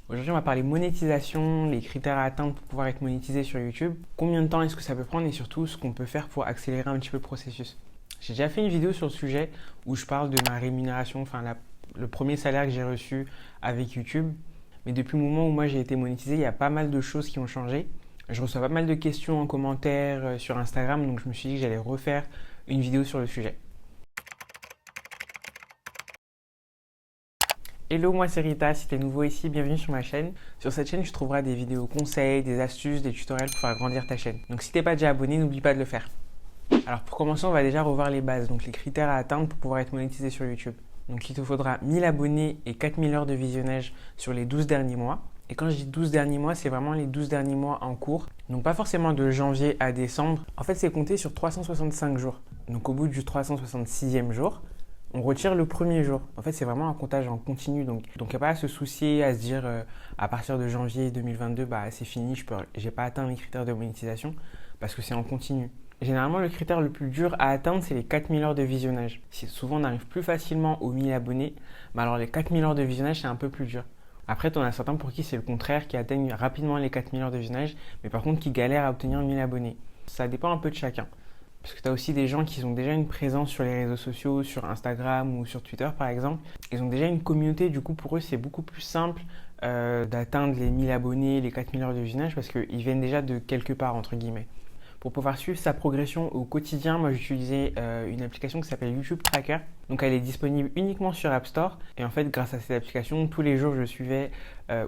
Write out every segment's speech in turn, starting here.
Aujourd'hui, on va parler monétisation, les critères à atteindre pour pouvoir être monétisé sur YouTube. Combien de temps est-ce que ça peut prendre et surtout ce qu'on peut faire pour accélérer un petit peu le processus. J'ai déjà fait une vidéo sur le sujet où je parle de ma rémunération, le premier salaire que j'ai reçu avec YouTube. Mais depuis le moment où moi j'ai été monétisé, il y a pas mal de choses qui ont changé. Je reçois pas mal de questions en commentaire sur Instagram, donc je me suis dit que j'allais refaire une vidéo sur le sujet. Hello, moi c'est Rita, si t'es nouveau ici, bienvenue sur ma chaîne. Sur cette chaîne, tu trouveras des vidéos conseils, des astuces, des tutoriels pour faire grandir ta chaîne. Donc si t'es pas déjà abonné, n'oublie pas de le faire. Alors pour commencer, on va déjà revoir les bases, donc les critères à atteindre pour pouvoir être monétisé sur YouTube. Donc il te faudra 1000 abonnés et 4000 heures de visionnage sur les 12 derniers mois. Et quand je dis 12 derniers mois, c'est vraiment les 12 derniers mois en cours. Donc pas forcément de janvier à décembre. En fait, c'est compté sur 365 jours. Donc au bout du 366e jour, on retire le premier jour. En fait, c'est vraiment un comptage en continu. Donc il n'y a pas à se soucier, à se dire à partir de janvier 2022, c'est fini, je n'ai pas atteint les critères de monétisation parce que c'est en continu. Généralement, le critère le plus dur à atteindre, c'est les 4000 heures de visionnage. Souvent, on arrive plus facilement aux 1000 abonnés, mais alors les 4000 heures de visionnage, c'est un peu plus dur. Après, tu en as certains pour qui c'est le contraire, qui atteignent rapidement les 4000 heures de visionnage, mais par contre qui galèrent à obtenir 1000 abonnés. Ça dépend un peu de chacun. Parce que tu as aussi des gens qui ont déjà une présence sur les réseaux sociaux, sur Instagram ou sur Twitter par exemple. Ils ont déjà une communauté, du coup pour eux c'est beaucoup plus simple d'atteindre les 1000 abonnés, les 4000 heures de visionnage parce qu'ils viennent déjà de quelque part entre guillemets. Pour pouvoir suivre sa progression au quotidien, moi j'utilisais une application qui s'appelle YouTube Tracker. Donc elle est disponible uniquement sur App Store. Et en fait grâce à cette application, tous les jours je suivais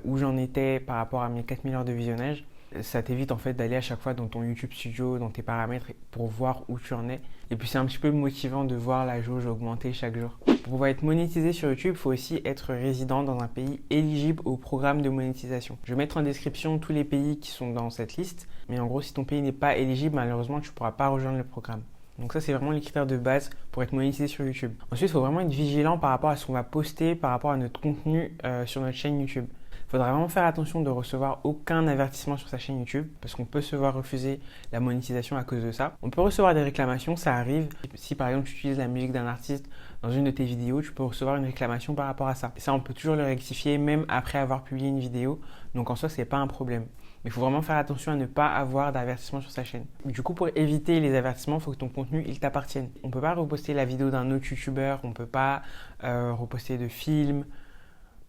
où j'en étais par rapport à mes 4000 heures de visionnage. Ça t'évite en fait d'aller à chaque fois dans ton YouTube Studio, dans tes paramètres pour voir où tu en es. Et puis c'est un petit peu motivant de voir la jauge augmenter chaque jour. Pour pouvoir être monétisé sur YouTube, il faut aussi être résident dans un pays éligible au programme de monétisation. Je vais mettre en description tous les pays qui sont dans cette liste. Mais en gros, si ton pays n'est pas éligible, malheureusement, tu ne pourras pas rejoindre le programme. Donc ça, c'est vraiment les critères de base pour être monétisé sur YouTube. Ensuite, il faut vraiment être vigilant par rapport à ce qu'on va poster, par rapport à notre contenu sur notre chaîne YouTube. Il faudra vraiment faire attention de recevoir aucun avertissement sur sa chaîne YouTube parce qu'on peut se voir refuser la monétisation à cause de ça. On peut recevoir des réclamations, ça arrive. Si par exemple tu utilises la musique d'un artiste dans une de tes vidéos, tu peux recevoir une réclamation par rapport à ça. Et ça, on peut toujours le rectifier même après avoir publié une vidéo. Donc en soi, ce n'est pas un problème. Mais il faut vraiment faire attention à ne pas avoir d'avertissement sur sa chaîne. Du coup, pour éviter les avertissements, il faut que ton contenu il t'appartienne. On ne peut pas reposter la vidéo d'un autre youtubeur, on ne peut pas reposter de films,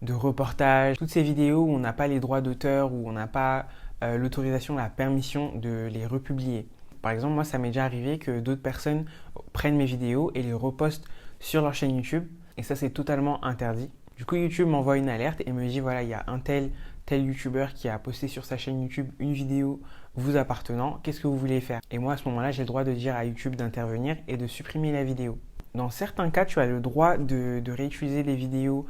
de reportages, toutes ces vidéos où on n'a pas les droits d'auteur, où on n'a pas l'autorisation, la permission de les republier. Par exemple, moi, ça m'est déjà arrivé que d'autres personnes prennent mes vidéos et les repostent sur leur chaîne YouTube. Et ça, c'est totalement interdit. Du coup, YouTube m'envoie une alerte et me dit, voilà, il y a un tel youtubeur qui a posté sur sa chaîne YouTube une vidéo vous appartenant. Qu'est-ce que vous voulez faire? Et moi, à ce moment-là, j'ai le droit de dire à YouTube d'intervenir et de supprimer la vidéo. Dans certains cas, tu as le droit de réutiliser des vidéos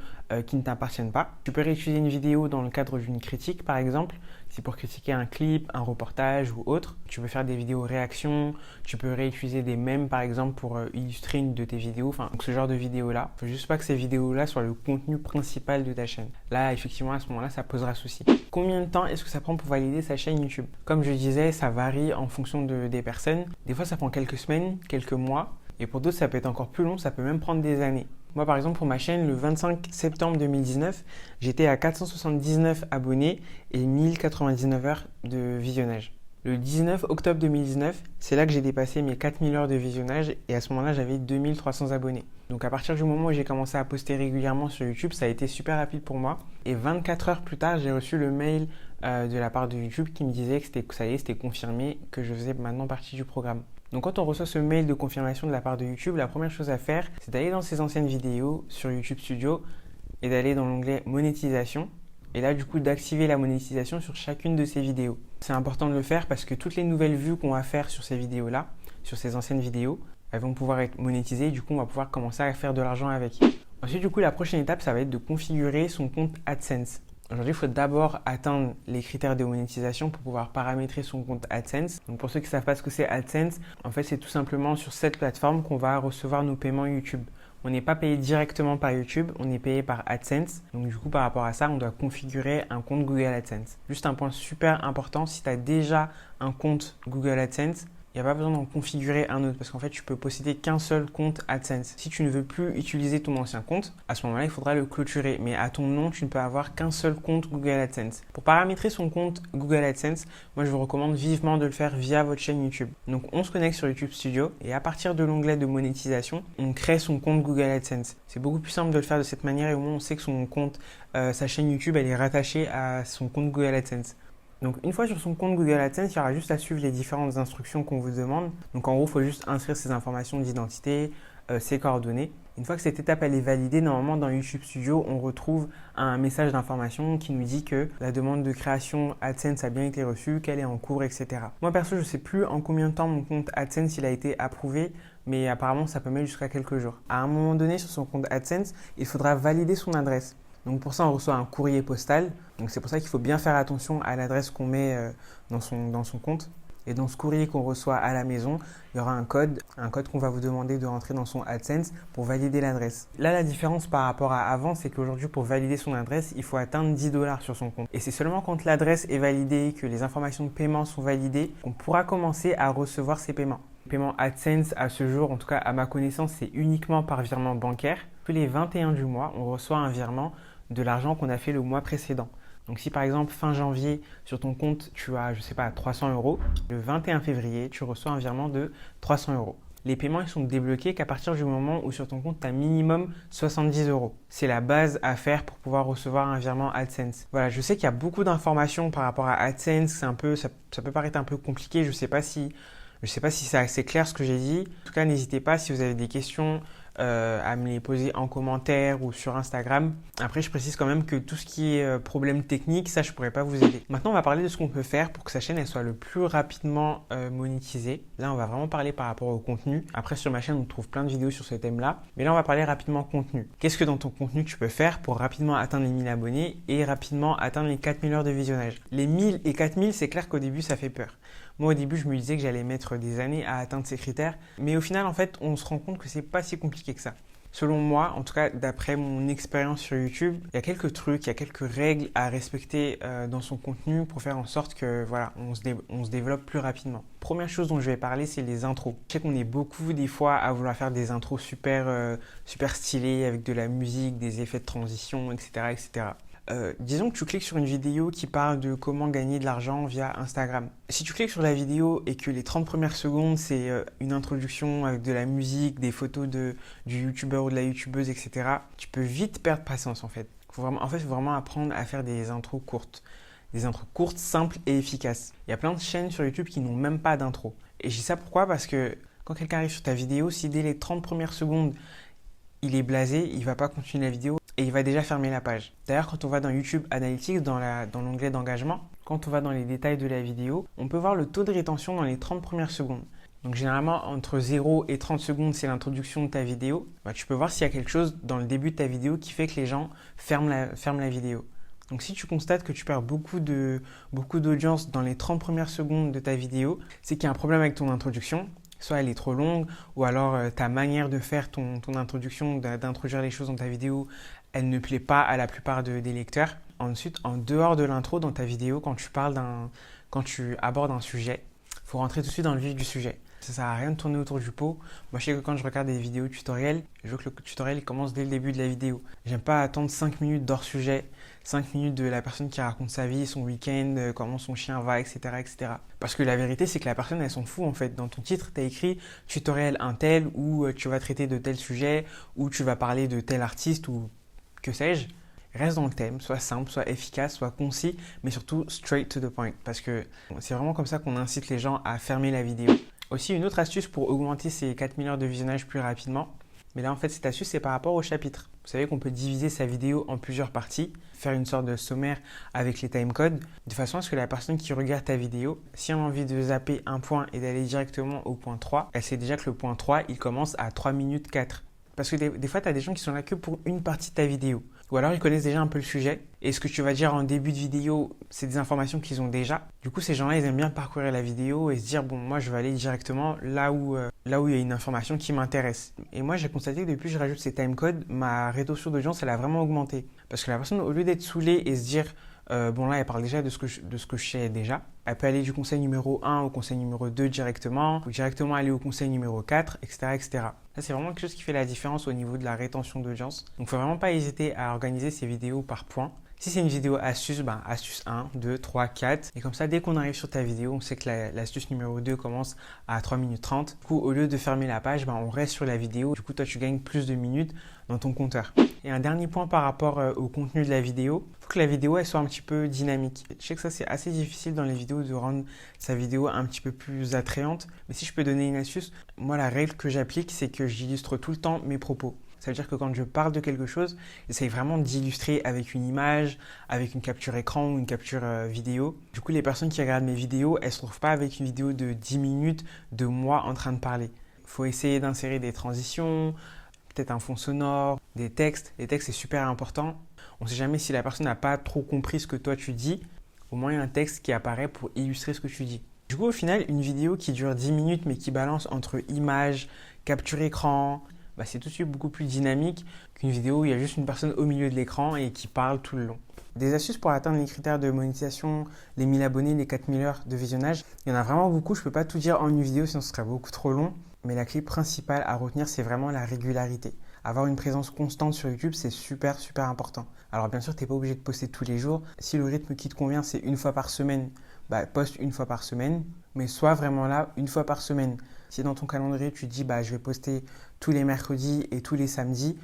qui ne t'appartiennent pas. Tu peux réutiliser une vidéo dans le cadre d'une critique, par exemple. C'est pour critiquer un clip, un reportage ou autre. Tu peux faire des vidéos réactions. Tu peux réutiliser des mèmes, par exemple, pour illustrer une de tes vidéos. Enfin, ce genre de vidéos-là. Il ne faut juste pas que ces vidéos-là soient le contenu principal de ta chaîne. Là, effectivement, à ce moment-là, ça posera souci. Combien de temps est-ce que ça prend pour valider sa chaîne YouTube? Comme je disais, ça varie en fonction des personnes. Des fois, ça prend quelques semaines, quelques mois. Et pour d'autres, ça peut être encore plus long, ça peut même prendre des années. Moi, par exemple, pour ma chaîne, le 25 septembre 2019, j'étais à 479 abonnés et 1099 heures de visionnage. Le 19 octobre 2019, c'est là que j'ai dépassé mes 4000 heures de visionnage et à ce moment-là, j'avais 2300 abonnés. Donc à partir du moment où j'ai commencé à poster régulièrement sur YouTube, ça a été super rapide pour moi. Et 24 heures plus tard, j'ai reçu le mail de la part de YouTube qui me disait que ça y est, c'était confirmé, que je faisais maintenant partie du programme. Donc quand on reçoit ce mail de confirmation de la part de YouTube, la première chose à faire, c'est d'aller dans ses anciennes vidéos sur YouTube Studio et d'aller dans l'onglet monétisation. Et là, du coup, d'activer la monétisation sur chacune de ces vidéos. C'est important de le faire parce que toutes les nouvelles vues qu'on va faire sur ces vidéos-là, sur ces anciennes vidéos, elles vont pouvoir être monétisées et du coup, on va pouvoir commencer à faire de l'argent avec. Ensuite, du coup, la prochaine étape, ça va être de configurer son compte AdSense. Aujourd'hui, il faut d'abord atteindre les critères de monétisation pour pouvoir paramétrer son compte AdSense. Donc pour ceux qui ne savent pas ce que c'est AdSense, en fait, c'est tout simplement sur cette plateforme qu'on va recevoir nos paiements YouTube. On n'est pas payé directement par YouTube, on est payé par AdSense. Donc du coup, par rapport à ça, on doit configurer un compte Google AdSense. Juste un point super important, si tu as déjà un compte Google AdSense, Il n'y a pas besoin d'en configurer un autre parce qu'en fait, tu peux posséder qu'un seul compte AdSense. Si tu ne veux plus utiliser ton ancien compte, à ce moment-là, il faudra le clôturer. Mais à ton nom, tu ne peux avoir qu'un seul compte Google AdSense. Pour paramétrer son compte Google AdSense, moi, je vous recommande vivement de le faire via votre chaîne YouTube. Donc, on se connecte sur YouTube Studio et à partir de l'onglet de monétisation, on crée son compte Google AdSense. C'est beaucoup plus simple de le faire de cette manière et au moins, on sait que son compte, sa chaîne YouTube, elle est rattachée à son compte Google AdSense. Donc une fois sur son compte Google AdSense, il y aura juste à suivre les différentes instructions qu'on vous demande. Donc en gros, il faut juste inscrire ses informations d'identité, ses coordonnées. Une fois que cette étape elle est validée, normalement dans YouTube Studio, on retrouve un message d'information qui nous dit que la demande de création AdSense a bien été reçue, qu'elle est en cours, etc. Moi perso, je ne sais plus en combien de temps mon compte AdSense il a été approuvé, mais apparemment ça peut mettre jusqu'à quelques jours. À un moment donné sur son compte AdSense, il faudra valider son adresse. Donc pour ça, on reçoit un courrier postal. Donc c'est pour ça qu'il faut bien faire attention à l'adresse qu'on met dans son compte. Et dans ce courrier qu'on reçoit à la maison, il y aura un code qu'on va vous demander de rentrer dans son AdSense pour valider l'adresse. Là, la différence par rapport à avant, c'est qu'aujourd'hui, pour valider son adresse, il faut atteindre 10 $ sur son compte. Et c'est seulement quand l'adresse est validée, que les informations de paiement sont validées, qu'on pourra commencer à recevoir ces paiements. Le paiement AdSense, à ce jour, en tout cas à ma connaissance, c'est uniquement par virement bancaire. Tous les 21 du mois, on reçoit un virement de l'argent qu'on a fait le mois précédent. Donc si par exemple fin janvier sur ton compte tu as, je sais pas, 300 €, le 21 février tu reçois un virement de 300 €. Les paiements ils sont débloqués qu'à partir du moment où sur ton compte tu as minimum 70 €. C'est la base à faire pour pouvoir recevoir un virement AdSense. Voilà, je sais qu'il y a beaucoup d'informations par rapport à AdSense, ça peut paraître un peu compliqué, je sais pas si c'est assez clair ce que j'ai dit. En tout cas, n'hésitez pas si vous avez des questions à me les poser en commentaire ou sur Instagram. Après, je précise quand même que tout ce qui est problème technique, ça, je ne pourrais pas vous aider. Maintenant, on va parler de ce qu'on peut faire pour que sa chaîne elle soit le plus rapidement monétisée. Là, on va vraiment parler par rapport au contenu. Après, sur ma chaîne, on trouve plein de vidéos sur ce thème-là. Mais là, on va parler rapidement contenu. Qu'est-ce que dans ton contenu, tu peux faire pour rapidement atteindre les 1000 abonnés et rapidement atteindre les 4000 heures de visionnage? Les 1000 et 4000, c'est clair qu'au début, ça fait peur. Moi, au début, je me disais que j'allais mettre des années à atteindre ces critères. Mais au final, en fait, on se rend compte que c'est pas si compliqué que ça. Selon moi, en tout cas d'après mon expérience sur YouTube, il y a quelques trucs, il y a quelques règles à respecter dans son contenu pour faire en sorte que voilà, on se développe plus rapidement. Première chose dont je vais parler, c'est les intros. Je sais qu'on est beaucoup des fois à vouloir faire des intros super stylées avec de la musique, des effets de transition, etc. etc. Disons que tu cliques sur une vidéo qui parle de comment gagner de l'argent via Instagram. Si tu cliques sur la vidéo et que les 30 premières secondes, c'est une introduction avec de la musique, des photos du youtubeur ou de la youtubeuse, etc., tu peux vite perdre patience en fait. Il faut vraiment apprendre à faire des intros courtes. Des intros courtes, simples et efficaces. Il y a plein de chaînes sur YouTube qui n'ont même pas d'intro. Et je dis ça pourquoi? Parce que quand quelqu'un arrive sur ta vidéo, si dès les 30 premières secondes, il est blasé, il ne va pas continuer la vidéo et il va déjà fermer la page. D'ailleurs, quand on va dans YouTube Analytics, dans l'onglet d'engagement, quand on va dans les détails de la vidéo, on peut voir le taux de rétention dans les 30 premières secondes. Donc généralement, entre 0 et 30 secondes, c'est l'introduction de ta vidéo. Tu peux voir s'il y a quelque chose dans le début de ta vidéo qui fait que les gens ferment la vidéo. Donc si tu constates que tu perds beaucoup d'audience dans les 30 premières secondes de ta vidéo, c'est qu'il y a un problème avec ton introduction. Soit elle est trop longue, ou alors ta manière de faire ton introduction, d'introduire les choses dans ta vidéo, elle ne plaît pas à la plupart des lecteurs. Ensuite, en dehors de l'intro, dans ta vidéo, quand tu abordes un sujet, il faut rentrer tout de suite dans le vif du sujet. Ça sert à rien de tourner autour du pot. Moi, je sais que quand je regarde des vidéos tutoriels, je veux que le tutoriel il commence dès le début de la vidéo. J'aime pas attendre 5 minutes d'hors sujet, 5 minutes de la personne qui raconte sa vie, son week-end, comment son chien va, etc., etc. Parce que la vérité, c'est que la personne, elle s'en fout en fait. Dans ton titre, tu as écrit tutoriel un tel, où tu vas traiter de tel sujet, où tu vas parler de tel artiste, ou que sais-je. Reste dans le thème, soit simple, soit efficace, soit concis, mais surtout straight to the point. Parce que c'est vraiment comme ça qu'on incite les gens à fermer la vidéo. Aussi, une autre astuce pour augmenter ces 4000 heures de visionnage plus rapidement, mais là en fait cette astuce c'est par rapport au chapitre. Vous savez qu'on peut diviser sa vidéo en plusieurs parties, faire une sorte de sommaire avec les timecodes, de façon à ce que la personne qui regarde ta vidéo, si elle a envie de zapper un point et d'aller directement au point 3, elle sait déjà que le point 3 il commence à 3 minutes 4. Parce que des fois tu as des gens qui sont là que pour une partie de ta vidéo. Ou alors ils connaissent déjà un peu le sujet. Et ce que tu vas dire en début de vidéo, c'est des informations qu'ils ont déjà. Du coup, ces gens-là, ils aiment bien parcourir la vidéo et se dire, bon, moi, je vais aller directement là où il y a une information qui m'intéresse. Et moi, j'ai constaté que depuis que je rajoute ces timecodes, ma rétention d'audience, elle a vraiment augmenté. Parce que la personne, au lieu d'être saoulée et se dire, Bon là, elle parle déjà de ce que je sais déjà. Elle peut aller du conseil numéro 1 au conseil numéro 2 directement, ou directement aller au conseil numéro 4, etc. etc. Ça, c'est vraiment quelque chose qui fait la différence au niveau de la rétention d'audience. Donc, il ne faut vraiment pas hésiter à organiser ces vidéos par points. Si c'est une vidéo astuce, astuce 1, 2, 3, 4. Et comme ça, dès qu'on arrive sur ta vidéo, on sait que l'astuce numéro 2 commence à 3 minutes 30. Du coup, au lieu de fermer la page, on reste sur la vidéo. Du coup, toi, tu gagnes plus de minutes dans ton compteur. Et un dernier point par rapport au contenu de la vidéo, il faut que la vidéo elle soit un petit peu dynamique. Je sais que ça, c'est assez difficile dans les vidéos de rendre sa vidéo un petit peu plus attrayante. Mais si je peux donner une astuce, moi, la règle que j'applique, c'est que j'illustre tout le temps mes propos. Ça veut dire que quand je parle de quelque chose, j'essaye vraiment d'illustrer avec une image, avec une capture écran ou une capture vidéo. Du coup, les personnes qui regardent mes vidéos, elles ne se trouvent pas avec une vidéo de 10 minutes de moi en train de parler. Il faut essayer d'insérer des transitions, peut-être un fond sonore, des textes. Les textes, c'est super important. On ne sait jamais si la personne n'a pas trop compris ce que toi tu dis. Au moins, il y a un texte qui apparaît pour illustrer ce que tu dis. Du coup, au final, une vidéo qui dure 10 minutes mais qui balance entre images, capture écran, c'est tout de suite beaucoup plus dynamique qu'une vidéo où il y a juste une personne au milieu de l'écran et qui parle tout le long. Des astuces pour atteindre les critères de monétisation, les 1000 abonnés, les 4000 heures de visionnage, il y en a vraiment beaucoup. Je ne peux pas tout dire en une vidéo sinon ce serait beaucoup trop long. Mais la clé principale à retenir, c'est vraiment la régularité. Avoir une présence constante sur YouTube, c'est super, super important. Alors bien sûr, tu n'es pas obligé de poster tous les jours. Si le rythme qui te convient, c'est une fois par semaine, poste une fois par semaine. Mais sois vraiment là une fois par semaine. Si dans ton calendrier, tu te dis je vais poster tous les mercredis et tous les samedis,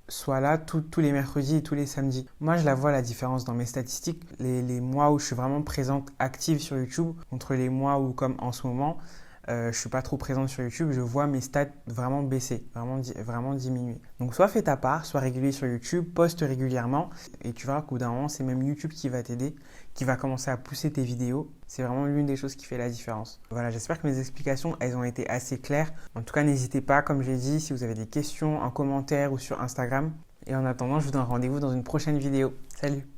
sois là tous les mercredis et tous les samedis. Moi, je la vois la différence dans mes statistiques. Les mois où je suis vraiment présente, active sur YouTube, contre les mois où, comme en ce moment, je ne suis pas trop présente sur YouTube, je vois mes stats vraiment baisser, vraiment diminuer. Donc, soit fais ta part, sois régulier sur YouTube, poste régulièrement et tu verras qu'au bout d'un moment, c'est même YouTube qui va t'aider, qui va commencer à pousser tes vidéos. C'est vraiment l'une des choses qui fait la différence. Voilà, j'espère que mes explications, elles ont été assez claires. En tout cas, n'hésitez pas, comme j'ai dit, si vous avez des questions en commentaire ou sur Instagram. Et en attendant, je vous donne rendez-vous dans une prochaine vidéo. Salut!